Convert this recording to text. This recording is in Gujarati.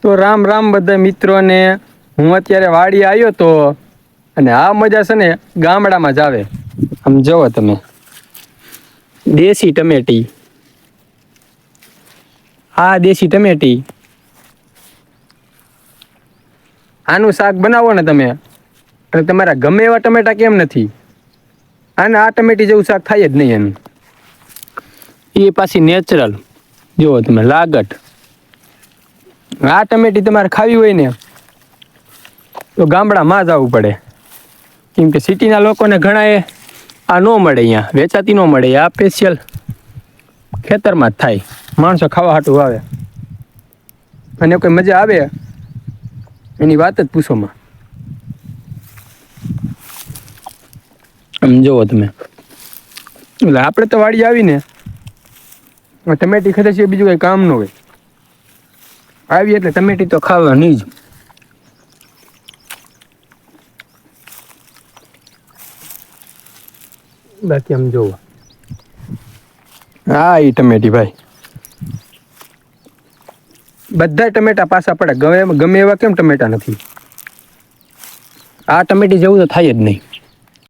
તો રામ રામ બધા મિત્રોને. હું અત્યારે વાડી આવ્યો તો અને આ મજા છે ને ગામડામાં જ આવે. આમ જોવો તમે દેશી ટમેટી. હા દેશી ટમેટી. આનું શાક બનાવો ને તમે અને તમારા ગમે એવા ટમેટા કેમ નથી. અને આ ટમેટી જેવું શાક થાય જ નહીં એનું. એ પાછી નેચરલ જુઓ તમે લાગત. આ ટમેટી તમારે ખાવી હોય ને તો ગામડામાં જ આવવું પડે. કેમ કે સિટીના લોકોને ઘણા એ આ ન મળે અહીંયા વેચાતી ન મળે આ સ્પેશિયલ ખેતરમાં જ થાય. માણસો ખાવા હાટું આવે અને કોઈ મજા આવે એની વાત જ પૂછોમાં. આમ જોવો તમે એટલે આપડે તો વાડી આવી ને ટમેટી ખાધા સિવાય બીજું કઈ કામ ન હોય. આવી એટલે ટમેટી તો ખાવાની જ. બાકી આમ જોવો હા એ ટમેટી ભાઈ. બધા ટમેટા પાછા પડે ગમે એવા કેમ ટમેટા નથી. આ ટમેટી જેવું તો થાય જ નહીં.